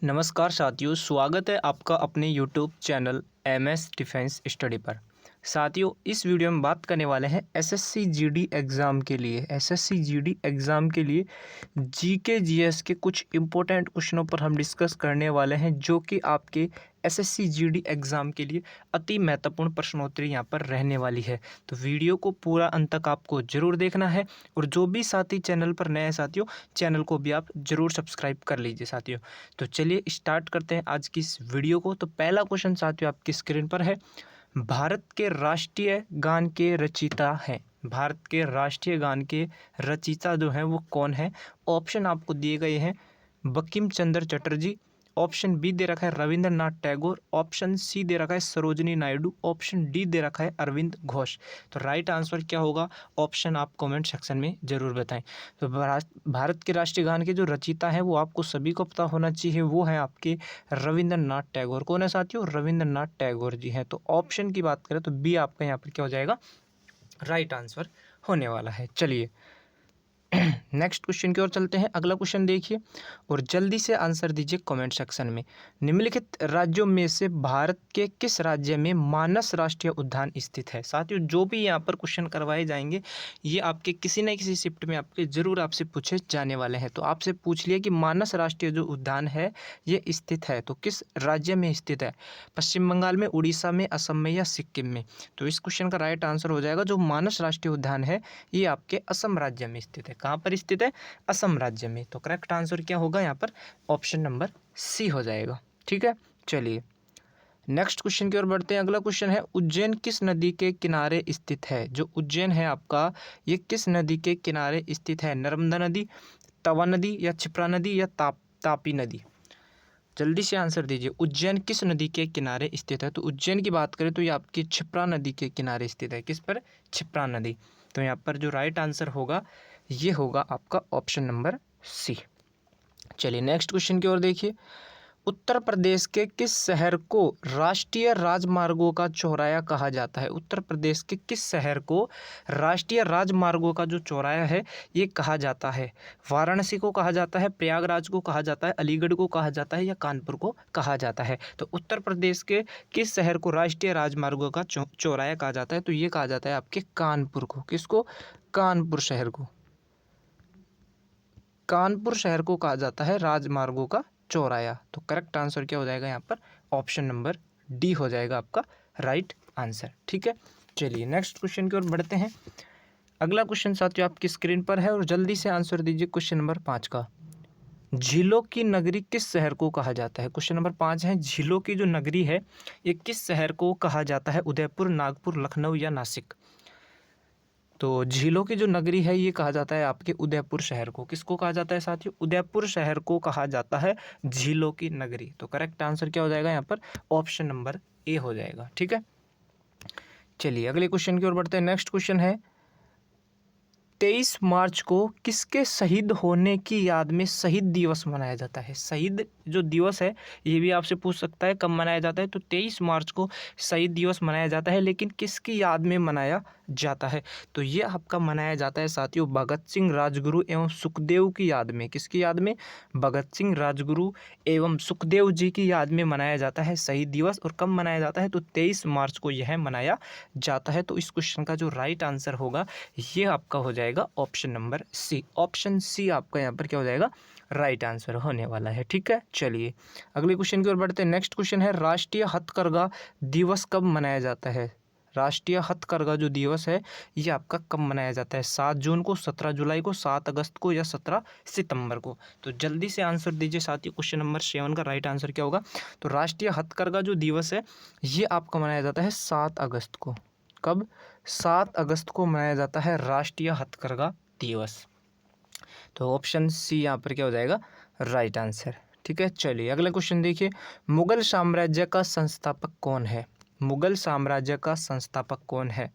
नमस्कार साथियों, स्वागत है आपका अपने YouTube channel MS defence study पर। साथियों, इस वीडियो में बात करने वाले हैं एसएससी जीडी एग्ज़ाम के लिए जीके जीएस के कुछ इम्पोर्टेंट क्वेश्चनों पर हम डिस्कस करने वाले हैं, जो कि आपके एसएससी जीडी एग्ज़ाम के लिए अति महत्वपूर्ण प्रश्नोत्तरी यहाँ पर रहने वाली है। तो वीडियो को पूरा अंत तक आपको ज़रूर देखना है, और जो भी साथी चैनल पर नए हैं साथियों, चैनल को भी आप ज़रूर सब्सक्राइब कर लीजिए साथियों। तो चलिए स्टार्ट करते हैं आज की इस वीडियो को। तो पहला क्वेश्चन साथियों आपकी स्क्रीन पर है, भारत के राष्ट्रीय गान के रचयिता हैं। भारत के राष्ट्रीय गान के रचयिता जो हैं वो कौन है? ऑप्शन आपको दिए गए हैं, बंकिम चंद्र चटर्जी, ऑप्शन बी दे रखा है रविंद्रनाथ टैगोर, ऑप्शन सी दे रखा है सरोजिनी नायडू, ऑप्शन डी दे रखा है अरविंद घोष। तो राइट आंसर क्या होगा? ऑप्शन आप कमेंट सेक्शन में ज़रूर बताएं। तो भारत के राष्ट्रीय गान के जो रचयिता हैं वो आपको सभी को पता होना चाहिए, वो हैं आपके रविंद्रनाथ टैगोर। कौन है साथियों? रविंद्रनाथ टैगोर जी हैं। तो ऑप्शन की बात करें तो बी आपका यहाँ पर क्या हो जाएगा? राइट आंसर होने वाला है। चलिए नेक्स्ट क्वेश्चन की ओर चलते हैं। अगला क्वेश्चन देखिए और जल्दी से आंसर दीजिए कमेंट सेक्शन में। निम्नलिखित राज्यों में से भारत के किस राज्य में मानस राष्ट्रीय उद्यान स्थित है? साथियों, जो भी यहाँ पर क्वेश्चन करवाए जाएंगे ये आपके किसी न किसी शिफ्ट में आपके जरूर आपसे पूछे जाने वाले हैं। तो आपसे पूछ लिया कि मानस राष्ट्रीय जो उद्यान है ये स्थित है, तो किस राज्य में स्थित है? पश्चिम बंगाल में, उड़ीसा में, असम में या सिक्किम में? तो इस क्वेश्चन का राइट आंसर हो जाएगा, जो मानस राष्ट्रीय उद्यान है ये आपके असम राज्य में स्थित है। कहाँ पर स्थित है? असम राज्य में। तो करेक्ट आंसर क्या होगा यहाँ पर? ऑप्शन नंबर सी हो जाएगा। ठीक है, चलिए नेक्स्ट क्वेश्चन की ओर बढ़ते हैं। अगला क्वेश्चन है, उज्जैन किस नदी के किनारे स्थित है? जो उज्जैन है आपका, ये किस नदी के किनारे स्थित है? नर्मदा नदी, तवा नदी या क्षिप्रा नदी या तापी नदी? जल्दी से आंसर दीजिए। उज्जैन किस नदी के किनारे स्थित है? तो उज्जैन की बात करें तो ये आपकी क्षिप्रा नदी के किनारे स्थित है। किस पर? क्षिप्रा नदी। तो यहाँ पर जो राइट आंसर होगा ये होगा आपका ऑप्शन नंबर सी। चलिए नेक्स्ट क्वेश्चन की ओर देखिए। उत्तर प्रदेश के किस शहर को राष्ट्रीय राजमार्गों का चौराया कहा जाता है? उत्तर प्रदेश के किस शहर को राष्ट्रीय राजमार्गों का जो चौराया है ये कहा जाता है? वाराणसी को कहा जाता है, प्रयागराज को कहा जाता है, अलीगढ़ को कहा जाता है या कानपुर को कहा जाता है? तो उत्तर प्रदेश के किस शहर को राष्ट्रीय राजमार्गों का चौराया कहा जाता है? तो ये कहा जाता है आपके कानपुर को। किसको? कानपुर शहर को। कानपुर शहर को कहा जाता है राजमार्गों का चौराया। तो करेक्ट आंसर क्या हो जाएगा यहाँ पर? ऑप्शन नंबर डी हो जाएगा आपका राइट आंसर। ठीक है, चलिए नेक्स्ट क्वेश्चन की ओर बढ़ते हैं। अगला क्वेश्चन साथियों आपकी स्क्रीन पर है और जल्दी से आंसर दीजिए क्वेश्चन नंबर 5 का। झीलों की नगरी किस शहर को कहा जाता है? क्वेश्चन नंबर 5 है, झीलों की जो नगरी है ये किस शहर को कहा जाता है? उदयपुर, नागपुर, लखनऊ या नासिक? तो झीलों की जो नगरी है ये कहा जाता है आपके उदयपुर शहर को। किसको कहा जाता है साथियों? उदयपुर शहर को कहा जाता है झीलों की नगरी। तो करेक्ट आंसर क्या हो जाएगा यहाँ पर? ऑप्शन नंबर ए हो जाएगा। ठीक है, चलिए अगले क्वेश्चन की ओर बढ़ते हैं। नेक्स्ट क्वेश्चन है, 23 मार्च को किसके शहीद होने की याद में शहीद दिवस मनाया जाता है? शहीद जो दिवस है ये भी आपसे पूछ सकता है कब मनाया जाता है। तो 23 मार्च को शहीद दिवस मनाया जाता है, लेकिन किसकी याद में मनाया जाता है? तो ये आपका मनाया जाता है साथियों भगत सिंह, राजगुरु एवं सुखदेव की याद में। किसकी याद में? भगत सिंह, राजगुरु एवं सुखदेव जी की याद में मनाया जाता है शहीद दिवस। और कब मनाया जाता है? तो 23 मार्च को यह मनाया जाता है। तो इस क्वेश्चन का जो राइट आंसर होगा ये आपका हो जाएगा option number C. Option C आपका यहाँ पर क्या हो जाएगा? राइट आंसर होने वाला है। ठीक है, चलिए अगले क्वेश्चन की ओर बढ़ते हैं। नेक्स्ट क्वेश्चन है, राष्ट्रीय हथकरघा दिवस कब मनाया जाता है? राष्ट्रीय हथकरघा जो दिवस है ये आपका कब मनाया जाता है? 7 जून को, 17 जुलाई को, 7 अगस्त को या 17 सितंबर को? तो जल्दी से आंसर दीजिए साथियों। क्वेश्चन नंबर 7 का राइट आंसर क्या होगा? तो राष्ट्रीय हथकरघा जो दिवस है ये आपका मनाया जाता है 7 अगस्त को। कब? 7 अगस्त को मनाया जाता है राष्ट्रीय हथकरघा दिवस। तो ऑप्शन सी यहाँ पर क्या हो जाएगा? Right answer. ठीक है, चलिए अगला क्वेश्चन देखिए। मुगल साम्राज्य का संस्थापक कौन है? मुगल साम्राज्य का संस्थापक कौन है?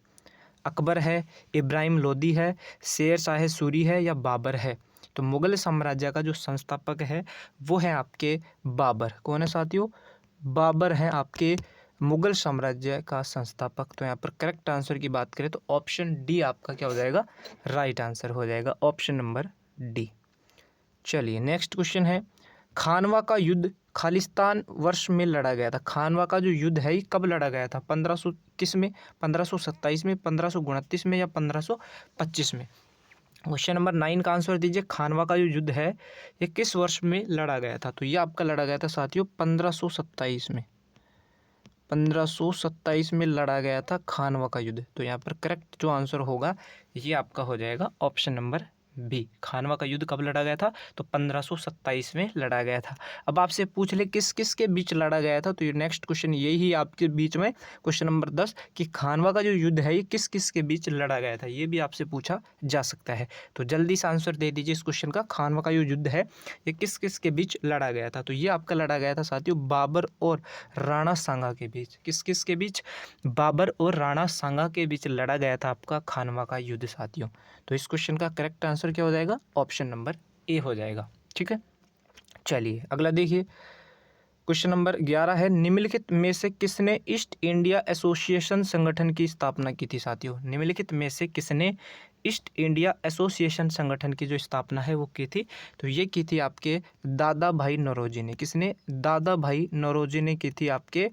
अकबर है, इब्राहिम लोदी है, शेर शाह सूरी है या बाबर है? तो मुगल साम्राज्य का जो संस्थापक है वो है आपके बाबर। कौन है साथियों? बाबर हैं आपके मुगल साम्राज्य का संस्थापक। तो यहाँ पर करेक्ट आंसर की बात करें तो ऑप्शन डी आपका क्या हो जाएगा? राइट आंसर हो जाएगा, ऑप्शन नंबर डी। चलिए नेक्स्ट क्वेश्चन है, खानवा का युद्ध खालिस्तान वर्ष में लड़ा गया था? खानवा का जो युद्ध है ये कब लड़ा गया था? 1500 किस में? 1527 में, 1529 में या 1525 में? क्वेश्चन नंबर 9 का आंसर दीजिए। खानवा का जो युद्ध है ये किस वर्ष में लड़ा गया था? तो ये आपका लड़ा गया था साथियों 1527 में। 1527 में लड़ा गया था खानवा का युद्ध। तो यहाँ पर करेक्ट जो आंसर होगा ये आपका हो जाएगा ऑप्शन नंबर बी। खानवा का युद्ध कब लड़ा गया था? तो 1527 में लड़ा गया था। अब आपसे पूछ ले किस किस के बीच लड़ा गया था, तो ये नेक्स्ट क्वेश्चन यही आपके बीच में क्वेश्चन नंबर 10 कि खानवा का जो युद्ध है ये किस किस के बीच लड़ा गया था, ये भी आपसे पूछा जा सकता है। तो जल्दी से आंसर दे दीजिए इस क्वेश्चन का। खानवा का जो युद्ध है ये किस किस के बीच लड़ा गया था? तो ये आपका लड़ा गया था साथियों बाबर और राणा सांगा के बीच। किस किस के बीच? बाबर और राणा सांगा के बीच लड़ा गया था आपका खानवा का युद्ध साथियों। तो इस क्वेश्चन का करेक्ट आंसर क्या हो जाएगा? ऑप्शन नंबर ए हो जाएगा। ठीक है, चलिए अगला देखिए। क्वेश्चन नंबर 11 है, निम्नलिखित में से किसने ईस्ट इंडिया एसोसिएशन संगठन की स्थापना की थी साथियों? निम्नलिखित में से किसने ईस्ट इंडिया एसोसिएशन संगठन की जो स्थापना है वो की थी? तो ये की थी आपके दादा भाई नौरोजी ने। किसने? दादा भाई नौरोजी ने की थी आपके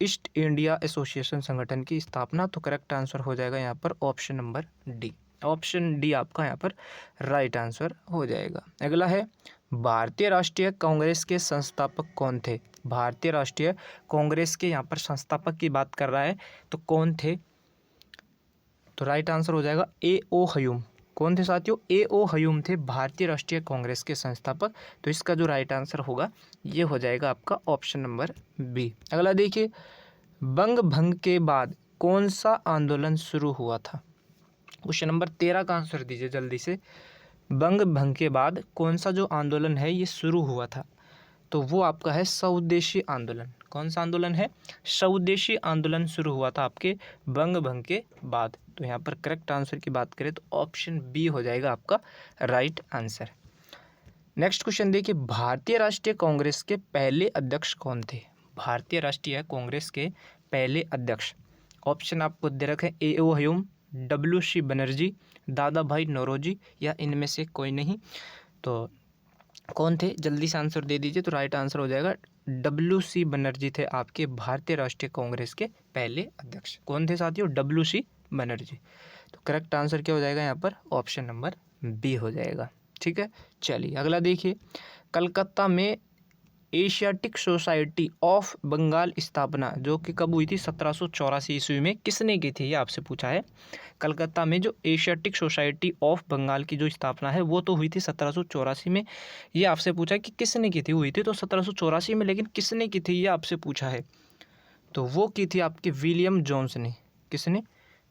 ईस्ट इंडिया एसोसिएशन संगठन की स्थापना। तो करेक्ट आंसर हो जाएगा यहाँ पर option number D. Option D आपका यहाँ पर राइट आंसर हो जाएगा। अगला है, भारतीय राष्ट्रीय कांग्रेस के संस्थापक कौन थे? भारतीय राष्ट्रीय कांग्रेस के यहाँ पर संस्थापक की बात कर रहा है तो कौन थे? तो राइट आंसर हो जाएगा ए ओ ह्यूम। कौन थे साथियों? ए ओ ह्यूम थे भारतीय राष्ट्रीय कांग्रेस के संस्थापक। तो इसका जो राइट आंसर होगा ये हो जाएगा आपका ऑप्शन नंबर बी। अगला देखिए, बंग भंग के बाद कौन सा आंदोलन शुरू हुआ था? क्वेश्चन नंबर 13 का आंसर दीजिए जल्दी से। बंग भंग के बाद कौन सा जो आंदोलन है ये शुरू हुआ था? तो वो आपका है स्वदेशी आंदोलन। कौन सा आंदोलन है? स्वदेशी आंदोलन शुरू हुआ था आपके बंग भंग के बाद। तो यहाँ पर करेक्ट आंसर की बात करें तो ऑप्शन बी हो जाएगा आपका राइट आंसर। नेक्स्ट क्वेश्चन देखिए, भारतीय राष्ट्रीय कांग्रेस के पहले अध्यक्ष कौन थे? भारतीय राष्ट्रीय कांग्रेस के पहले अध्यक्ष ऑप्शन आपको दे रखे ए ओ ह्यूम, WC बनर्जी, दादा भाई नौरोजी या इनमें से कोई नहीं। तो कौन थे? जल्दी से आंसर दे दीजिए। तो राइट आंसर हो जाएगा WC बनर्जी थे आपके भारतीय राष्ट्रीय कांग्रेस के पहले अध्यक्ष। कौन थे साथियों? WC बनर्जी। तो करेक्ट आंसर क्या हो जाएगा यहाँ पर? ऑप्शन नंबर बी हो जाएगा। ठीक है, चलिए अगला देखिए। कलकत्ता में एशियाटिक सोसाइटी ऑफ बंगाल स्थापना जो कि कब हुई थी? 1784 ईस्वी में। किसने की थी? ये आपसे पूछा है। कलकत्ता में जो एशियाटिक सोसाइटी ऑफ बंगाल की जो स्थापना है वो तो हुई थी 1784 में। ये आपसे पूछा कि किसने की थी? हुई थी तो 1784 में, लेकिन किसने की थी ये आपसे पूछा है। तो वो की थी आपके विलियम जोन्स ने। किसने?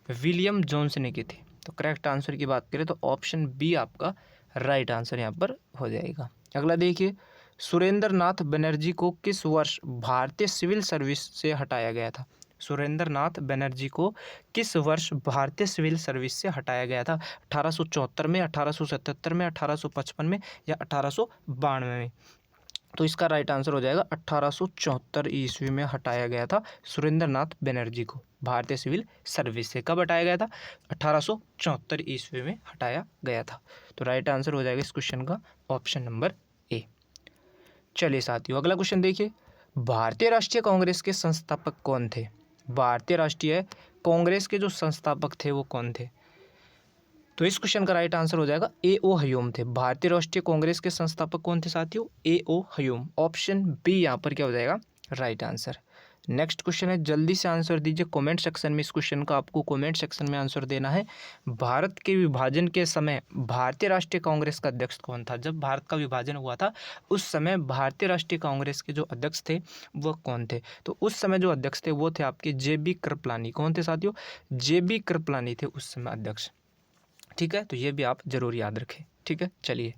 विलियम जोन्स ने की थी। तो करेक्ट आंसर की बात करें तो ऑप्शन बी आपका राइट आंसर यहाँ पर हो जाएगा। अगला देखिए, सुरेंद्र नाथ बनर्जी को किस वर्ष भारतीय सिविल सर्विस से हटाया गया था? सुरेंद्र नाथ बनर्जी को किस वर्ष भारतीय सिविल सर्विस से हटाया गया था? 1874 में, 1877 में, 1855 में या 1892 में? तो इसका राइट आंसर हो जाएगा 1874 ईस्वी में हटाया गया था सुरेंद्र नाथ बनर्जी को भारतीय सिविल सर्विस से। कब हटाया गया था? 1874 ईस्वी में हटाया गया था। तो राइट आंसर हो जाएगा इस क्वेश्चन का ऑप्शन नंबर ए। चलिए साथियों अगला क्वेश्चन देखिए, भारतीय राष्ट्रीय कांग्रेस के संस्थापक कौन थे? भारतीय राष्ट्रीय कांग्रेस के जो संस्थापक थे वो कौन थे? तो इस क्वेश्चन का राइट आंसर हो जाएगा ए ओ ह्यूम थे। भारतीय राष्ट्रीय कांग्रेस के संस्थापक कौन थे साथियों? ए ओ ह्यूम। ऑप्शन बी यहाँ पर क्या हो जाएगा? Right answer. नेक्स्ट क्वेश्चन है, जल्दी से आंसर दीजिए कमेंट सेक्शन में। इस क्वेश्चन का आपको कमेंट सेक्शन में आंसर देना है। भारत के विभाजन के समय भारतीय राष्ट्रीय कांग्रेस का अध्यक्ष कौन था? जब भारत का विभाजन हुआ था उस समय भारतीय राष्ट्रीय कांग्रेस के जो अध्यक्ष थे वो कौन थे? तो उस समय जो अध्यक्ष थे वो थे आपके JB कृपलानी। कौन थे साथियों? JB कृपलानी थे उस समय अध्यक्ष। ठीक है, तो ये भी आप जरूर याद रखें। ठीक है, चलिए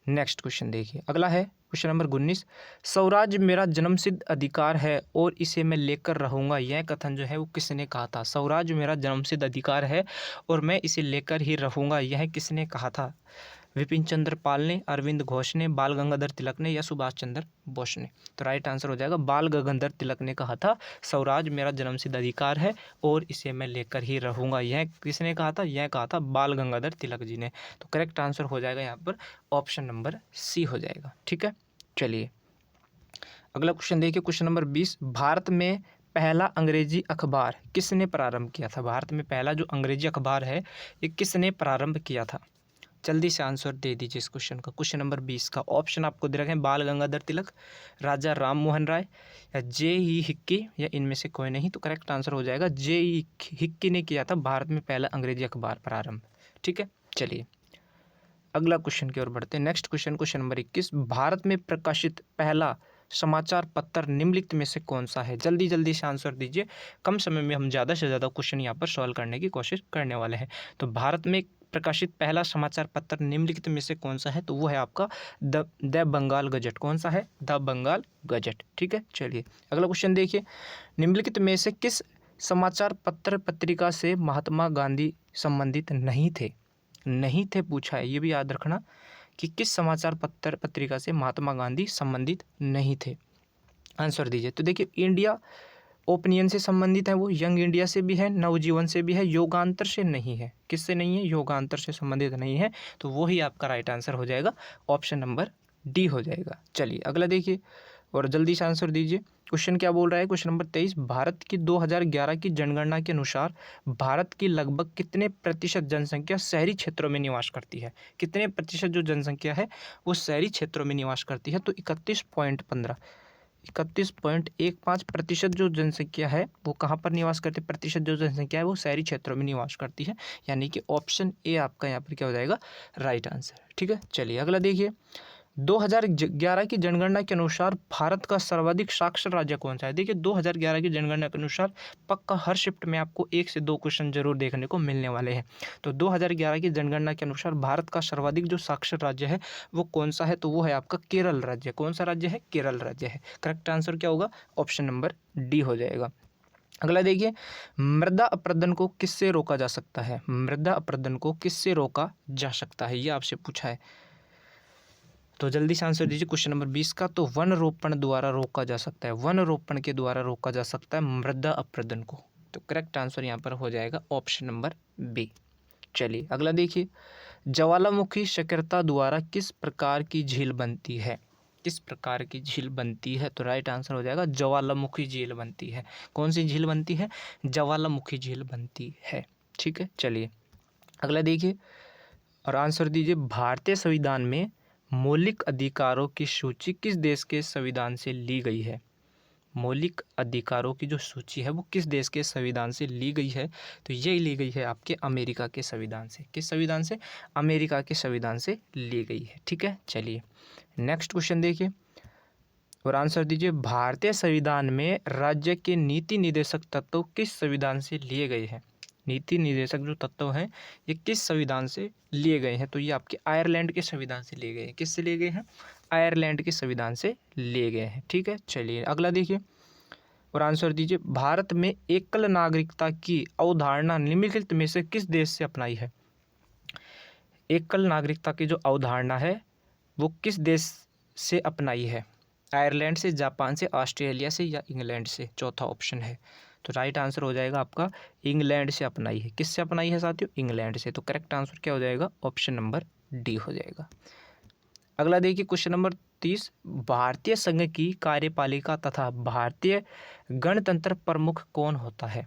नेक्स्ट क्वेश्चन देखिए। अगला है क्वेश्चन नंबर 19, स्वराज मेरा जन्मसिद्ध अधिकार है और इसे मैं लेकर रहूंगा, यह कथन जो है वो किसने कहा था? स्वराज मेरा जन्मसिद्ध अधिकार है और मैं इसे लेकर ही रहूंगा, यह किसने कहा था? विपिन चंद्र पाल ने, अरविंद घोष ने, बाल गंगाधर तिलक ने या सुभाष चंद्र बोस ने? तो राइट आंसर हो जाएगा बाल गंगाधर तिलक ने कहा था स्वराज मेरा जन्मसिद्ध अधिकार है और इसे मैं लेकर ही रहूंगा। यह किसने कहा था? यह कहा था बाल गंगाधर तिलक जी ने। तो करेक्ट आंसर हो जाएगा यहाँ पर ऑप्शन नंबर सी हो जाएगा। ठीक है, चलिए अगला क्वेश्चन देखिए, क्वेश्चन नंबर 20, भारत में पहला अंग्रेजी अखबार किसने प्रारंभ किया था? भारत में पहला जो अंग्रेजी अखबार है ये किसने प्रारंभ किया था? जल्दी से आंसर दे दीजिए इस क्वेश्चन का। क्वेश्चन नंबर 20 का ऑप्शन आपको दे रखे हैं, बाल गंगाधर तिलक, राजा राम मोहन राय, या जे.ई. हिक्की, या इनमें से कोई नहीं। तो करेक्ट आंसर हो जाएगा जे.ई. हिक्की ने किया था भारत में पहला अंग्रेजी अखबार प्रारंभ। ठीक है, चलिए अगला क्वेश्चन की ओर बढ़ते हैं। Next question, question number 21, Bharat में प्रकाशित पहला समाचार पत्र निम्नलिखित में से कौन सा है? जल्दी जल्दी से आंसर दीजिए, कम समय में हम ज़्यादा से ज़्यादा क्वेश्चन यहाँ पर सॉल्व करने की कोशिश करने वाले हैं। तो भारत में प्रकाशित पहला समाचार पत्र निम्नलिखित में से कौन सा है? तो वो है आपका द बंगाल गजट। कौन सा है? The Bengal gazette. ठीक है, चलिए अगला क्वेश्चन देखिए, निम्नलिखित में से किस समाचार पत्र पत्रिका से महात्मा गांधी संबंधित नहीं थे पूछा है। ये भी याद रखना कि किस समाचार पत्र पत्रिका से महात्मा गांधी संबंधित नहीं थे। आंसर दीजिए। तो देखिए, इंडिया ओपिनियन से संबंधित है, वो यंग इंडिया से भी है, नवजीवन से भी है, योगांतर से नहीं है। किससे नहीं है? योगांतर से संबंधित नहीं है। तो वो ही आपका राइट आंसर हो जाएगा, ऑप्शन नंबर डी हो जाएगा। चलिए अगला देखिए और जल्दी से आंसर दीजिए। क्वेश्चन क्या बोल रहा है? क्वेश्चन नंबर 23, भारत की 2011 की जनगणना के अनुसार भारत की लगभग कितने प्रतिशत जनसंख्या शहरी क्षेत्रों में निवास करती है? कितने प्रतिशत जो जनसंख्या है वो शहरी क्षेत्रों में निवास करती है? तो 31.15 जो जनसंख्या है वो कहाँ पर निवास करती है? प्रतिशत जो जनसंख्या है वो शहरी क्षेत्रों में निवास करती है, यानी कि ऑप्शन ए आपका यहाँ पर क्या हो जाएगा? Right answer. ठीक है, चलिए अगला देखिए, 2011 की जनगणना के अनुसार भारत का सर्वाधिक साक्षर राज्य कौन सा है? देखिए 2011 की जनगणना के अनुसार पक्का हर शिफ्ट में आपको 1 से 2 क्वेश्चन जरूर देखने को मिलने वाले हैं। तो 2011 की जनगणना के अनुसार भारत का सर्वाधिक जो साक्षर राज्य है वो कौन सा है? तो वो है आपका केरल राज्य। कौन सा राज्य है? केरल राज्य है। करेक्ट आंसर क्या होगा? ऑप्शन नंबर डी हो जाएगा। अगला देखिए, मृदा अपरदन को किससे रोका जा सकता है? मृदा अपरदन को किससे रोका जा सकता है, ये आपसे पूछा है। तो जल्दी से आंसर दीजिए क्वेश्चन नंबर 20 का। तो वन रोपण द्वारा रोका जा सकता है, वन रोपण के द्वारा रोका जा सकता है मृदा अपरदन को। तो करेक्ट आंसर यहाँ पर हो जाएगा ऑप्शन नंबर बी। चलिए अगला देखिए, ज्वालामुखी सक्रियता द्वारा किस प्रकार की झील बनती है? किस प्रकार की झील बनती है? तो राइट आंसर हो जाएगा ज्वालामुखी झील बनती है। कौन सी झील बनती है? ज्वालामुखी झील बनती है। ठीक है, चलिए अगला देखिए और आंसर दीजिए, भारतीय संविधान में मौलिक अधिकारों की सूची किस देश के संविधान से ली गई है? मौलिक अधिकारों की जो सूची है वो किस देश के संविधान से ली गई है? तो ये ली गई है आपके अमेरिका के संविधान से। किस संविधान से? अमेरिका के संविधान से ली गई है। ठीक है, चलिए नेक्स्ट क्वेश्चन देखिए और आंसर दीजिए, भारतीय संविधान में राज्य के नीति निर्देशक तत्व किस संविधान से लिए गए हैं? नीति निर्देशक जो तत्व हैं ये किस संविधान से लिए गए हैं? तो ये आपके आयरलैंड के संविधान से लिए गए हैं। किससे लिए गए हैं? आयरलैंड के संविधान से लिए गए हैं। ठीक है, चलिए अगला देखिए और आंसर दीजिए, भारत में एकल नागरिकता की अवधारणा निम्नलिखित में से किस देश से अपनाई है? एकल नागरिकता की जो अवधारणा है वो किस देश से अपनाई है? आयरलैंड से, जापान से, ऑस्ट्रेलिया से, या इंग्लैंड से? चौथा ऑप्शन है। तो राइट आंसर हो जाएगा आपका इंग्लैंड से अपनाई है। किससे अपनाई है साथियों? इंग्लैंड से। तो करेक्ट आंसर क्या हो जाएगा? ऑप्शन नंबर डी हो जाएगा। अगला देखिए क्वेश्चन नंबर 30, भारतीय संघ की कार्यपालिका तथा भारतीय गणतंत्र प्रमुख कौन होता है?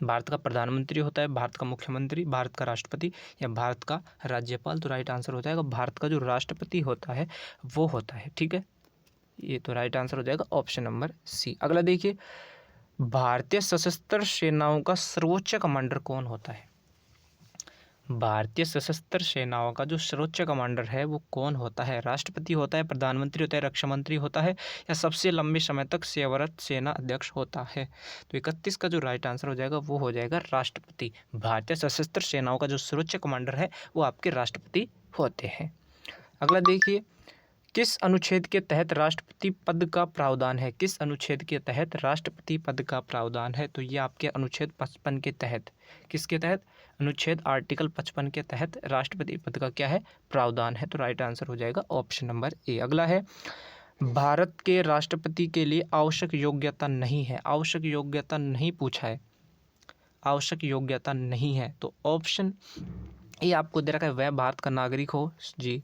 भारत का प्रधानमंत्री होता है, भारत का मुख्यमंत्री, भारत का राष्ट्रपति, या भारत का राज्यपाल? तो राइट आंसर हो जाएगा भारत का जो राष्ट्रपति होता है वो होता है। ठीक है, ये तो राइट आंसर हो जाएगा ऑप्शन नंबर सी। अगला देखिए, भारतीय सशस्त्र सेनाओं का सर्वोच्च कमांडर कौन होता है? भारतीय सशस्त्र सेनाओं का जो सर्वोच्च कमांडर है वो कौन होता है? राष्ट्रपति होता है, प्रधानमंत्री होता है, रक्षा मंत्री होता है, या सबसे लंबे समय तक सेवारत सेना अध्यक्ष होता है? तो 31 का जो राइट आंसर हो जाएगा वो हो जाएगा राष्ट्रपति। भारतीय सशस्त्र सेनाओं का जो सर्वोच्च कमांडर है वो आपके राष्ट्रपति होते हैं। अगला देखिए, किस अनुच्छेद के तहत राष्ट्रपति पद का प्रावधान है? किस अनुच्छेद के तहत राष्ट्रपति पद का प्रावधान है? तो ये आपके अनुच्छेद 55 के तहत। किसके तहत? अनुच्छेद आर्टिकल 55 के तहत राष्ट्रपति पद का क्या है? प्रावधान है। तो राइट आंसर हो जाएगा ऑप्शन नंबर ए। अगला है, भारत के राष्ट्रपति के लिए आवश्यक योग्यता नहीं है। आवश्यक योग्यता नहीं पूछा है, आवश्यक योग्यता नहीं है। तो ऑप्शन ए आपको दे रखा है, वह भारत का नागरिक हो जी,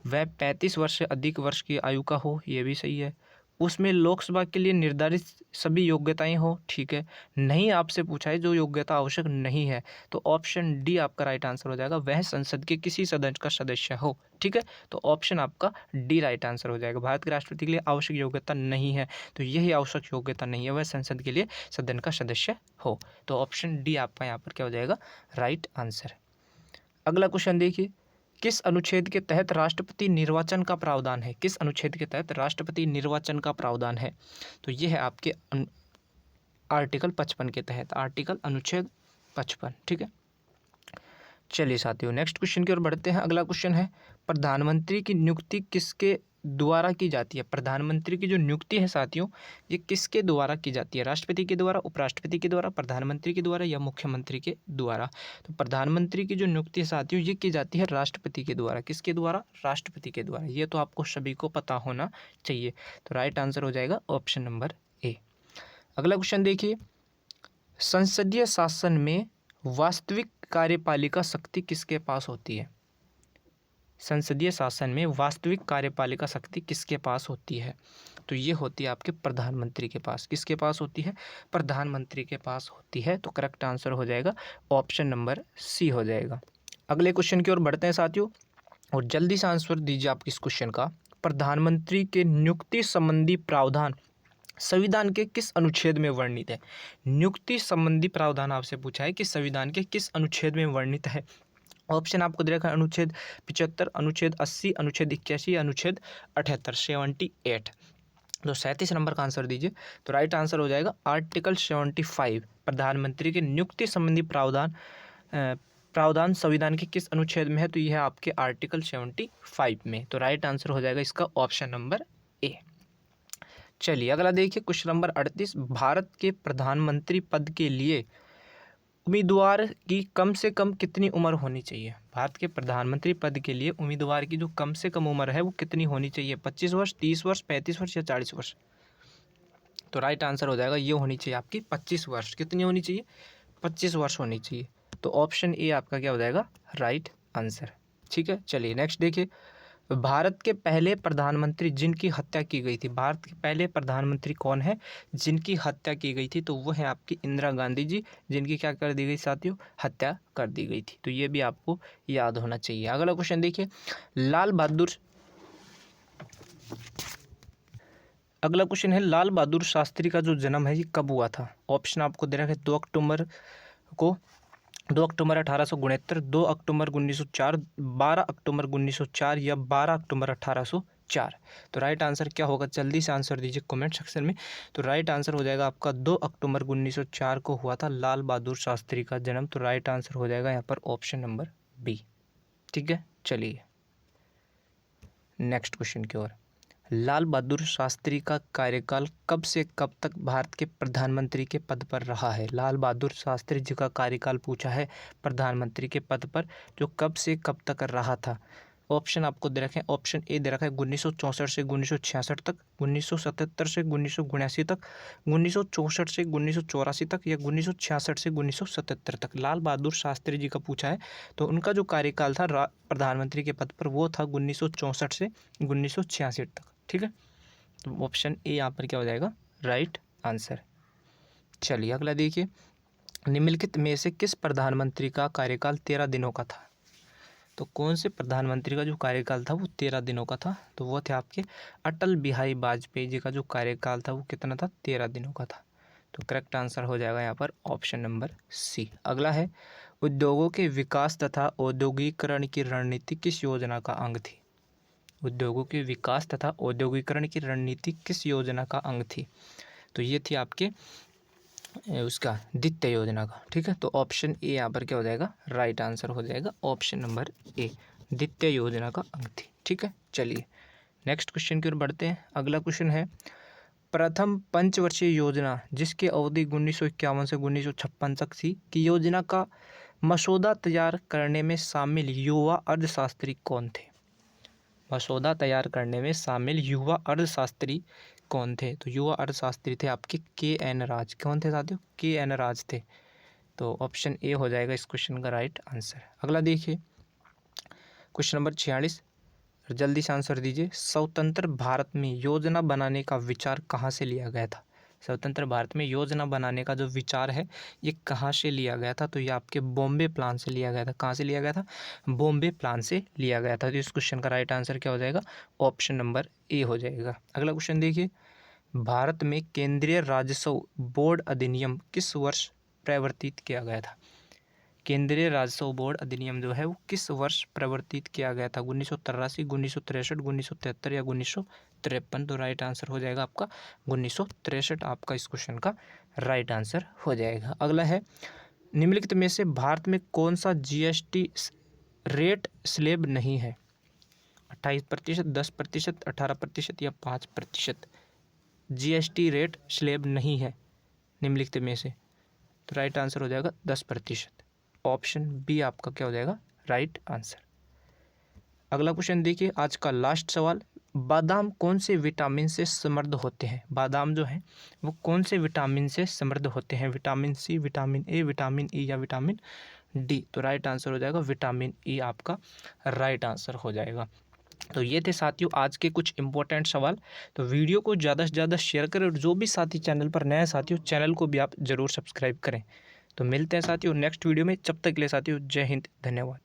वह 35 वर्ष से अधिक वर्ष की आयु का हो, ये भी सही है। उसमें लोकसभा के लिए निर्धारित सभी योग्यताएं हो, ठीक है। नहीं आपसे पूछा है जो योग्यता आवश्यक नहीं है, तो ऑप्शन डी आपका राइट आंसर हो जाएगा, वह संसद के किसी सदन का सदस्य हो, ठीक है। तो ऑप्शन आपका डी राइट आंसर हो जाएगा। भारत के राष्ट्रपति के लिए आवश्यक योग्यता नहीं है, तो यही आवश्यक योग्यता नहीं है, वह संसद के लिए सदन का सदस्य हो। तो ऑप्शन डी आपका यहाँ पर क्या हो जाएगा, राइट आंसर। अगला क्वेश्चन देखिए, किस अनुच्छेद के तहत राष्ट्रपति निर्वाचन का प्रावधान है? किस अनुच्छेद के तहत राष्ट्रपति निर्वाचन का प्रावधान है? तो यह है आपके आर्टिकल 55 के तहत, आर्टिकल अनुच्छेद 55, ठीक है। चलिए साथियों, नेक्स्ट क्वेश्चन की ओर बढ़ते हैं। अगला क्वेश्चन है, प्रधानमंत्री की नियुक्ति किसके द्वारा की जाती है? प्रधानमंत्री की जो नियुक्ति है साथियों, ये किसके द्वारा की जाती है? राष्ट्रपति के द्वारा, उपराष्ट्रपति के द्वारा, प्रधानमंत्री के द्वारा या मुख्यमंत्री के द्वारा? तो प्रधानमंत्री की जो नियुक्ति है साथियों, ये की जाती है राष्ट्रपति के द्वारा। किसके द्वारा? राष्ट्रपति के द्वारा। ये तो आपको सभी को पता होना चाहिए। तो राइट आंसर हो जाएगा ऑप्शन नंबर ए। अगला क्वेश्चन देखिए, संसदीय शासन में वास्तविक कार्यपालिका शक्ति किसके पास होती है? संसदीय शासन में वास्तविक कार्यपालिका शक्ति किसके पास होती है? तो ये होती है आपके प्रधानमंत्री के पास। किसके पास होती है? प्रधानमंत्री के पास होती है। तो करेक्ट आंसर हो जाएगा ऑप्शन नंबर सी हो जाएगा। अगले क्वेश्चन की ओर बढ़ते हैं साथियों, और जल्दी से आंसर दीजिए आप इस क्वेश्चन का। प्रधानमंत्री के नियुक्ति संबंधी प्रावधान संविधान के किस अनुच्छेद में वर्णित है? नियुक्ति संबंधी प्रावधान आपसे पूछा है कि संविधान के किस अनुच्छेद में वर्णित है? ऑप्शन आपको दे रखा है, अनुच्छेद 75, अनुच्छेद 80, अनुच्छेद 81, अनुच्छेद 78, 78। तो 37 नंबर का आंसर दीजिए। तो राइट आंसर हो जाएगा आर्टिकल 75। प्रधानमंत्री के नियुक्ति संबंधी प्रावधान संविधान के किस अनुच्छेद में है? तो यह है आपके आर्टिकल 75 में। तो राइट आंसर हो जाएगा इसका ऑप्शन नंबर ए। चलिए अगला देखिए, क्वेश्चन नंबर 38, भारत के प्रधानमंत्री पद के लिए उम्मीदवार की कम से कम कितनी उम्र होनी चाहिए? भारत के प्रधानमंत्री पद के लिए उम्मीदवार की जो कम से कम उम्र है वो कितनी होनी चाहिए? 25 वर्ष, 30 वर्ष, 35 वर्ष या 40 वर्ष? तो राइट आंसर हो जाएगा, ये होनी चाहिए आपकी 25 वर्ष। कितनी होनी चाहिए? 25 वर्ष होनी चाहिए। तो ऑप्शन ए आपका क्या हो जाएगा, राइट आंसर। ठीक है, चलिए नेक्स्ट देखिए, भारत के पहले प्रधानमंत्री जिनकी हत्या की गई थी, भारत के पहले प्रधानमंत्री कौन है जिनकी हत्या की गई थी? तो वो है आपकी इंदिरा गांधी जी, जिनकी क्या कर दी गई साथियों, हत्या कर दी गई थी। तो ये भी आपको याद होना चाहिए। अगला क्वेश्चन देखिए, अगला क्वेश्चन है, लाल बहादुर शास्त्री का जो जन्म है ये कब हुआ था? ऑप्शन आपको दे रखा है 2 अक्टूबर को, 2 अक्टूबर 1869, 2 अक्टूबर 1904, 12 अक्टूबर 1904 या 12 अक्टूबर 1804। तो राइट आंसर क्या होगा, जल्दी से आंसर दीजिए कमेंट सेक्शन में। तो राइट आंसर हो जाएगा आपका 2 अक्टूबर 1904 को हुआ था लाल बहादुर शास्त्री का जन्म। तो राइट आंसर हो जाएगा यहाँ पर ऑप्शन नंबर बी। ठीक है, चलिए नेक्स्ट क्वेश्चन की ओर। लाल बहादुर शास्त्री का कार्यकाल कब से कब तक भारत के प्रधानमंत्री के पद पर रहा है? लाल बहादुर शास्त्री जी का कार्यकाल पूछा है प्रधानमंत्री के पद पर, जो कब से कब तक रहा था। ऑप्शन आपको दे रखे हैं, ऑप्शन ए दे रखा है 1964 से 1966 तक, 1977 से 1979 तक, 1964 से 1984 तक या 1966 से 1977 तक। लाल बहादुर शास्त्री जी का पूछा है, तो उनका जो कार्यकाल था प्रधानमंत्री के पद पर वो था 1964 से 1986 तक। ठीक है, तो ऑप्शन ए यहाँ पर क्या हो जाएगा, राइट आंसर। चलिए अगला देखिए, निम्नलिखित में से किस प्रधानमंत्री का कार्यकाल 13 दिनों का था? तो कौन से प्रधानमंत्री का जो कार्यकाल था वो 13 दिनों का था? तो वो थे आपके अटल बिहारी वाजपेयी जी का जो कार्यकाल था वो कितना था, 13 दिनों का था। तो करेक्ट आंसर हो जाएगा यहाँ पर ऑप्शन नंबर सी। अगला है, उद्योगों के विकास तथा औद्योगिकरण की रणनीति किस योजना का अंग थी? उद्योगों के विकास तथा औद्योगिकरण की रणनीति किस योजना का अंग थी? तो ये थी आपके उसका द्वितीय योजना का। ठीक है, तो ऑप्शन ए यहाँ पर क्या हो जाएगा, राइट आंसर हो जाएगा ऑप्शन नंबर ए, द्वितीय योजना का अंग थी। ठीक है, चलिए नेक्स्ट क्वेश्चन की ओर बढ़ते हैं। अगला क्वेश्चन है, प्रथम पंचवर्षीय योजना जिसकी अवधि 1951 से 1956 तक थी की योजना का मसौदा तैयार करने में शामिल युवा अर्थशास्त्री कौन थे? मसौदा तैयार करने में शामिल युवा अर्थशास्त्री कौन थे? तो युवा अर्थशास्त्री थे आपके के.एन. राज। कौन थे साथियों? के.एन. राज थे। तो ऑप्शन ए हो जाएगा इस क्वेश्चन का राइट आंसर। अगला देखिए, क्वेश्चन नंबर 46, जल्दी से आंसर दीजिए। स्वतंत्र भारत में योजना बनाने का विचार कहाँ से लिया गया था? स्वतंत्र भारत में योजना बनाने का जो विचार है ये कहाँ से लिया गया था? तो ये आपके बॉम्बे प्लान से लिया गया था। कहाँ से लिया गया था? बॉम्बे प्लान से लिया गया था। तो इस क्वेश्चन का राइट आंसर क्या हो जाएगा? ऑप्शन नंबर ए हो जाएगा। अगला क्वेश्चन देखिए, भारत में केंद्रीय राजस्व बोर्ड अधिनियम किस वर्ष प्रवर्तित किया गया था? केंद्रीय राजस्व बोर्ड अधिनियम जो है वो किस वर्ष प्रवर्तित किया गया था? 1983, 1963, 1973 या 1953? तो राइट आंसर हो जाएगा आपका 1963 आपका इस क्वेश्चन का राइट आंसर हो जाएगा। अगला है, निम्नलिखित में से भारत में कौन सा जीएसटी रेट स्लैब नहीं है? 28%, 10%, 18% या 5%? जीएसटी रेट स्लैब नहीं है निम्नलिखित में से। तो राइट आंसर हो जाएगा 10%। ऑप्शन बी आपका क्या हो जाएगा? Right answer. अगला क्वेश्चन देखिए, आज का लास्ट सवाल, बादाम कौन से विटामिन से समृद्ध होते हैं? बादाम जो है वो कौन से विटामिन से समृद्ध होते हैं? Vitamin C, vitamin A, vitamin E या विटामिन डी? तो राइट आंसर हो जाएगा विटामिन ई आपका राइट आंसर हो जाएगा। तो ये थे साथियों आज के कुछ इंपॉर्टेंट सवाल। तो वीडियो को ज़्यादा से ज़्यादा शेयर करें और जो भी साथी चैनल पर नए साथियों चैनल को भी आप ज़रूर सब्सक्राइब करें। तो मिलते हैं साथियों नेक्स्ट वीडियो में, जब तक के लिए साथियों जय हिंद, धन्यवाद।